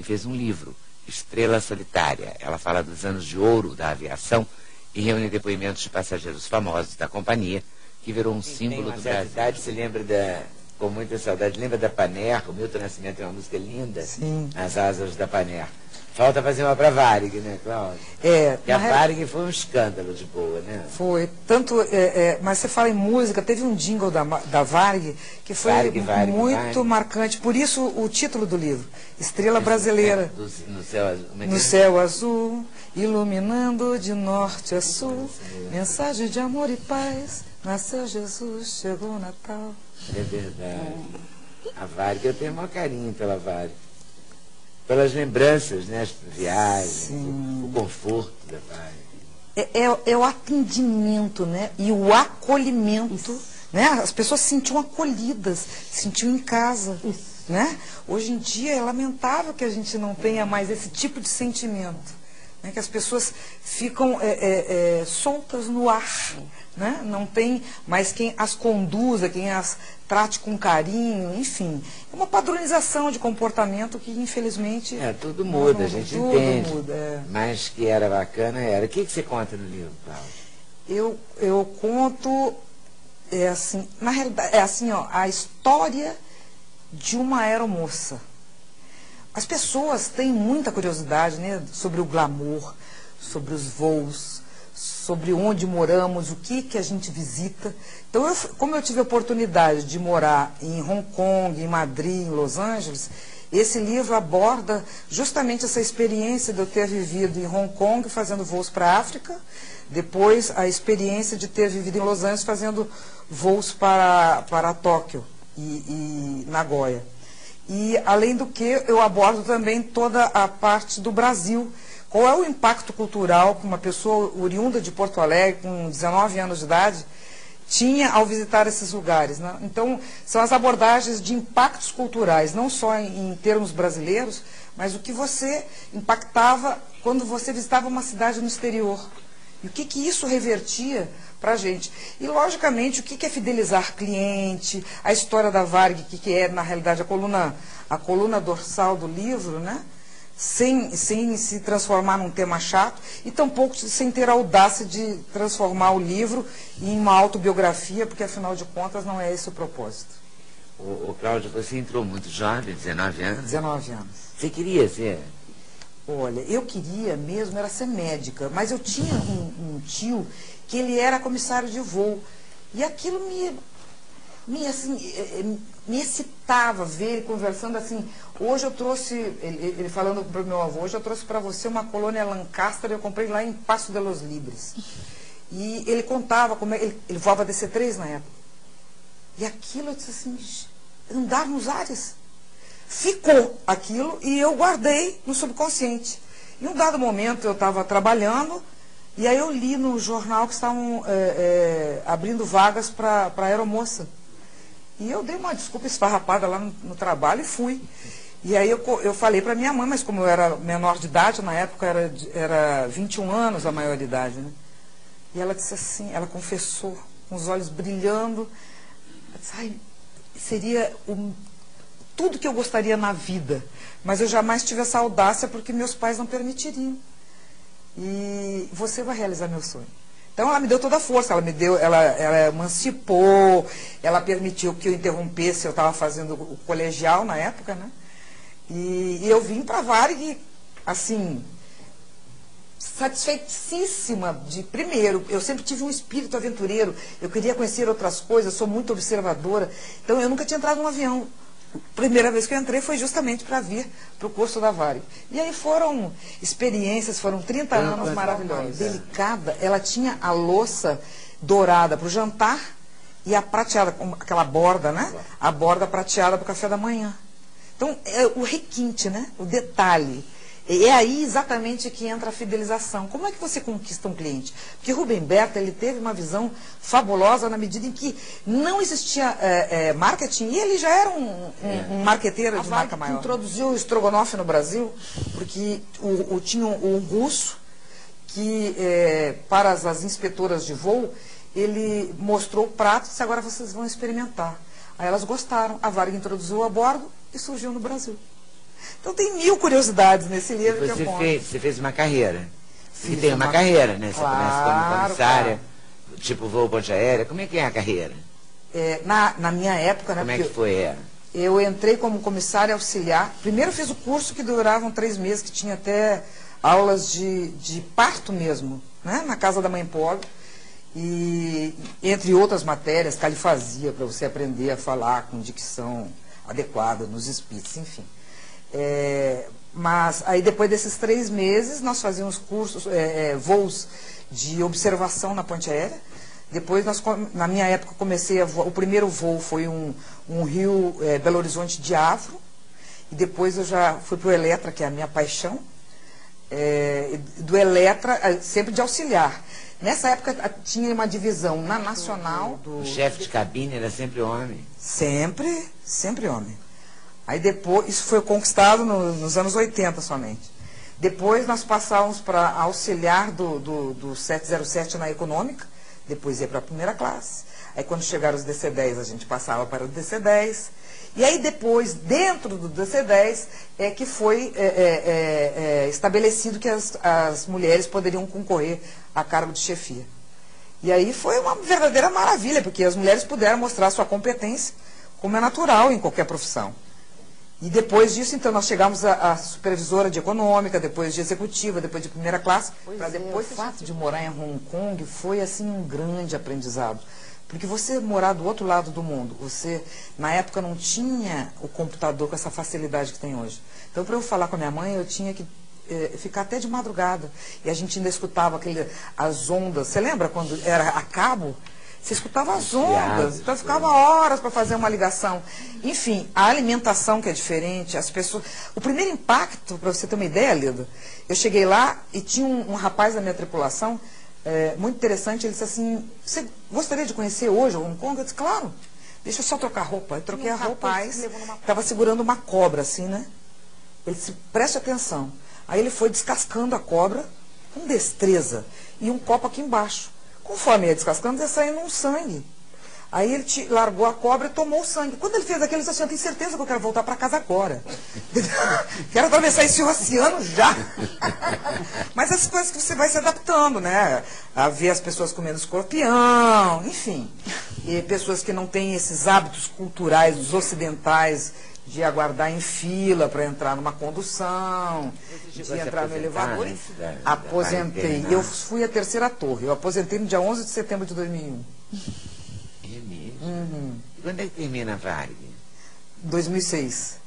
e fez um livro, Estrela Solitária. Ela fala dos anos de ouro da aviação e reúne depoimentos de passageiros famosos da companhia, que virou um símbolo do Brasil. Se lembra com muita saudade, lembra da Paner? O Milton Nascimento tem uma música linda, sim, As Asas da Paner. Falta fazer uma para a Varig, né, Cláudia? Porque a Varig foi um escândalo de boa, né? Foi. Mas você fala em música, teve um jingle da Varig que foi muito marcante. Por isso o título do livro, Estrela Brasileira. No céu azul, iluminando de norte a sul, mensagem de amor e paz, nasceu Jesus, chegou o Natal. É verdade. A Varig, eu tenho o maior carinho pela Varig. Pelas lembranças, né, as viagens, o conforto da Varig. É o atendimento, né, e o acolhimento, né, as pessoas se sentiam acolhidas, se sentiam em casa, né. Hoje em dia é lamentável que a gente não tenha mais esse tipo de sentimento, né, que as pessoas ficam soltas no ar, né, não tem mais quem as conduza, quem as trate com carinho, enfim. É uma padronização de comportamento que, infelizmente... tudo muda, a gente entende. Tudo muda, Mas que era bacana, era. O que você conta no livro, Cláudia? Eu conto, na realidade, a história de uma aeromoça. As pessoas têm muita curiosidade, né, sobre o glamour, sobre os voos, sobre onde moramos, o que a gente visita. Então, como eu tive a oportunidade de morar em Hong Kong, em Madrid, em Los Angeles, esse livro aborda justamente essa experiência de eu ter vivido em Hong Kong fazendo voos para a África, depois a experiência de ter vivido em Los Angeles fazendo voos para Tóquio e Nagoya. E, além do que, eu abordo também toda a parte do Brasil. Qual é o impacto cultural que uma pessoa oriunda de Porto Alegre, com 19 anos de idade, tinha ao visitar esses lugares, né? Então, são as abordagens de impactos culturais, não só em termos brasileiros, mas o que você impactava quando você visitava uma cidade no exterior. E o que isso revertia para a gente. E, logicamente, o que é fidelizar cliente, a história da Varig, que é, na realidade, a coluna dorsal do livro, né? Sem se transformar num tema chato e tampouco sem ter a audácia de transformar o livro em uma autobiografia, porque, afinal de contas, não é esse o propósito. Cláudia, você entrou muito jovem, 19 anos? 19 anos. Você queria ser? Olha, eu queria mesmo era ser médica, mas eu tinha um tio que ele era comissário de voo. E aquilo me excitava ver ele conversando assim. Hoje eu trouxe, ele falando para o meu avô, hoje eu trouxe para você uma colônia Lancaster, eu comprei lá em Passo de los Libres. E ele contava como ele voava DC-3 na época. E aquilo, eu disse assim, andar nos ares. Ficou aquilo e eu guardei no subconsciente. Em um dado momento eu estava trabalhando e aí eu li no jornal que estavam abrindo vagas para aeromoça. E eu dei uma desculpa esfarrapada lá no trabalho e fui. E aí eu falei para minha mãe, mas como eu era menor de idade, na época era 21 anos a maioridade, né? E ela disse assim, ela confessou, com os olhos brilhando, ela disse, ai, seria tudo que eu gostaria na vida, mas eu jamais tive essa audácia porque meus pais não permitiriam. E você vai realizar meu sonho. Então ela me deu toda a força, ela emancipou, ela permitiu que eu interrompesse, eu estava fazendo o colegial na época, né? E eu vim para a Varig, assim, satisfeitíssima primeiro, eu sempre tive um espírito aventureiro, eu queria conhecer outras coisas, sou muito observadora, então eu nunca tinha entrado num avião. A primeira vez que eu entrei foi justamente para vir para o curso da Varig. E aí foram experiências, foram 30 anos maravilhosos. Delicada, ela tinha a louça dourada para o jantar e a prateada, aquela borda, né? A borda prateada para o café da manhã. Então, é o requinte, né? O detalhe. É aí exatamente que entra a fidelização. Como é que você conquista um cliente? Porque Rubem Berta, ele teve uma visão fabulosa na medida em que não existia marketing e ele já era um marqueteiro de marca maior. Introduziu o estrogonofe no Brasil, porque tinha um russo que, para as inspetoras de voo, ele mostrou o prato e disse, agora vocês vão experimentar. Aí elas gostaram, a Varig introduziu a bordo e surgiu no Brasil. Então tem 1000 curiosidades nesse livro que eu conto. Você fez uma carreira. Fiz e tem uma carreira, né? Você começa como comissária, claro. tipo voo ponte aérea. Como é que é a carreira? Na minha época, né? Como é que foi? Eu entrei como comissária auxiliar. Primeiro fiz o curso que duravam 3 meses, que tinha até aulas de parto mesmo, né? Na casa da mãe pobre. E entre outras matérias, califasia, para você aprender a falar com dicção adequada nos espíritos, enfim. Mas aí depois desses 3 meses nós fazíamos cursos, voos de observação na ponte aérea. Depois, na minha época, comecei a voar. O primeiro voo foi um Rio Belo Horizonte de Avro. E depois eu já fui para o Eletra, que é a minha paixão. Do Eletra, sempre de auxiliar. Nessa época tinha uma divisão na Nacional. O chefe de cabine era sempre homem? Sempre homem. Aí depois, isso foi conquistado nos anos 80 somente. Depois nós passávamos para auxiliar do 707 na econômica, depois ia para a primeira classe. Aí quando chegaram os DC-10, a gente passava para o DC-10. E aí depois, dentro do DC-10, é que foi estabelecido que as mulheres poderiam concorrer a cargo de chefia. E aí foi uma verdadeira maravilha, porque as mulheres puderam mostrar sua competência, como é natural em qualquer profissão. E depois disso, então, nós chegamos a supervisora de econômica, depois de executiva, depois de primeira classe. Para depois, o fato de morar em Hong Kong foi, assim, um grande aprendizado. Porque você morar do outro lado do mundo, você, na época, não tinha o computador com essa facilidade que tem hoje. Então, para eu falar com a minha mãe, eu tinha que ficar até de madrugada. E a gente ainda escutava as ondas. Você lembra quando era a cabo? Você escutava as ondas, então ficava horas para fazer uma ligação. Enfim, a alimentação que é diferente, as pessoas... O primeiro impacto, para você ter uma ideia, Lida, eu cheguei lá e tinha um rapaz da minha tripulação, muito interessante, ele disse assim, você gostaria de conhecer hoje Hong Kong? Eu disse, claro, deixa eu só trocar roupa. Eu troquei a roupa, rapaz estava segurando uma cobra, assim, né? Ele disse, preste atenção. Aí ele foi descascando a cobra com destreza e um copo aqui embaixo. Conforme ia descascando, ia saindo um sangue. Aí ele largou a cobra e tomou o sangue. Quando ele fez aquilo, ele disse assim, eu tenho certeza que eu quero voltar para casa agora. Quero atravessar esse oceano já. Mas as coisas que você vai se adaptando, né? A ver as pessoas comendo escorpião, enfim. E pessoas que não têm esses hábitos culturais, os ocidentais, de aguardar em fila para entrar numa condução, de entrar no elevador. Aposentei. Eu fui a 3ª torre. Eu aposentei no dia 11 de setembro de 2001. É mesmo? Uhum. E quando é que termina a Varig? 2006.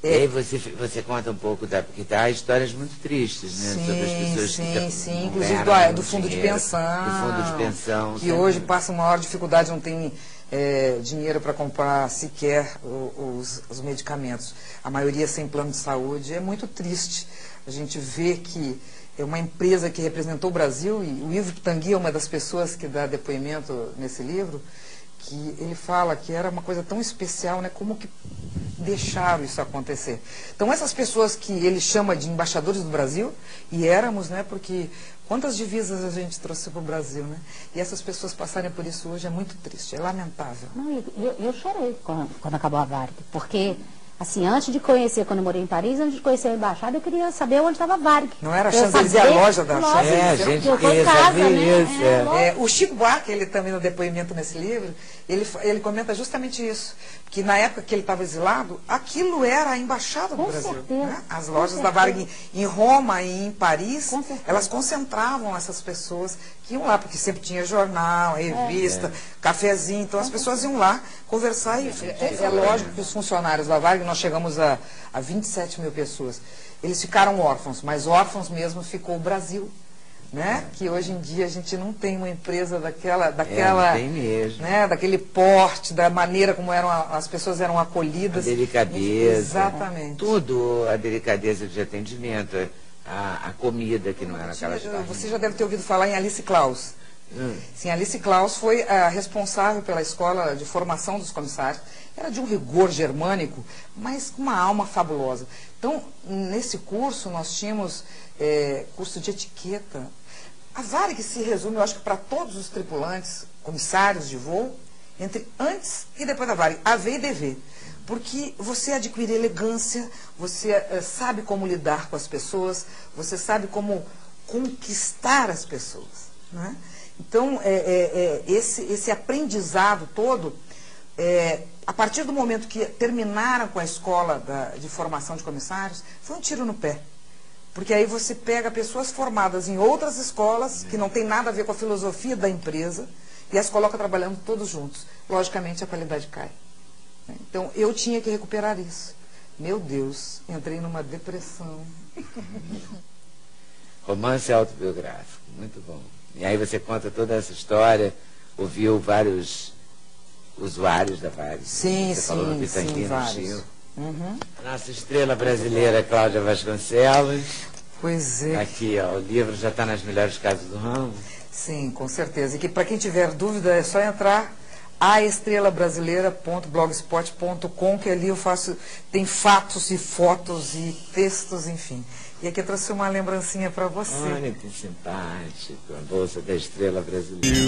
E aí você conta um pouco, porque há histórias muito tristes, né? Sim, sobre as pessoas sim, inclusive do fundo de pensão. Do fundo de pensão. Que hoje passa uma maior dificuldade, não tem dinheiro para comprar sequer os medicamentos. A maioria sem plano de saúde. É muito triste a gente ver que é uma empresa que representou o Brasil, e o Ivo Tanguy é uma das pessoas que dá depoimento nesse livro, que ele fala que era uma coisa tão especial, né? Como que deixaram isso acontecer. Então essas pessoas que ele chama de embaixadores do Brasil, e éramos, né? Porque quantas divisas a gente trouxe para o Brasil, né? E essas pessoas passarem por isso hoje é muito triste, é lamentável. Não, eu chorei quando acabou a Varig, porque assim, antes de conhecer, quando eu morei em Paris, antes de conhecer a embaixada, eu queria saber onde estava a Varig. Não era a Champs-Élysées, a loja da Champs-Élysées? A gente queria saber isso. O Chico Buarque, ele também no depoimento nesse livro, ele comenta justamente isso. Que na época que ele estava exilado, aquilo era a embaixada do Brasil. Né? As lojas da Varig em Roma e em Paris, elas concentravam essas pessoas que iam lá, porque sempre tinha jornal, revista, cafezinho, então as pessoas iam lá conversar. E é lógico que os funcionários da Varig, nós chegamos a 27 mil pessoas, eles ficaram órfãos, mas órfãos mesmo ficou o Brasil. Né? Que hoje em dia a gente não tem uma empresa daquela tem mesmo. Né? Daquele porte, da maneira como as pessoas eram acolhidas. A delicadeza. Exatamente. Tudo, a delicadeza de atendimento, a comida que não era aquelas... Você já deve ter ouvido falar em Alice Klaus. Sim, Alice Klaus foi a responsável pela escola de formação dos comissários. Era de um rigor germânico, mas com uma alma fabulosa. Então, nesse curso, nós tínhamos curso de etiqueta. A Varig se resume, eu acho que para todos os tripulantes, comissários de voo, entre antes e depois da Varig, AV e DV. porque você adquire elegância, você sabe como lidar com as pessoas, você sabe como conquistar as pessoas, né? Então, esse aprendizado todo, a partir do momento que terminaram com a escola de formação de comissários, foi um tiro no pé. Porque aí você pega pessoas formadas em outras escolas, que não tem nada a ver com a filosofia da empresa, e as coloca trabalhando todos juntos. Logicamente, a qualidade cai. Então, eu tinha que recuperar isso. Meu Deus, entrei numa depressão. Romance autobiográfico, muito bom. E aí você conta toda essa história, ouviu vários usuários da Varig. Sim, você falou no Pitangui, vários. no Chile. Uhum. Nossa estrela brasileira, Cláudia Vasconcelos. Pois é. Aqui, ó, o livro já está nas melhores casas do ramo. Sim, com certeza. E que para quem tiver dúvida é só entrar aestrelabrasileira.blogspot.com, que ali eu faço, tem fatos e fotos e textos, enfim. E aqui eu trouxe uma lembrancinha para você. Olha que simpático, a bolsa da Estrela Brasileira.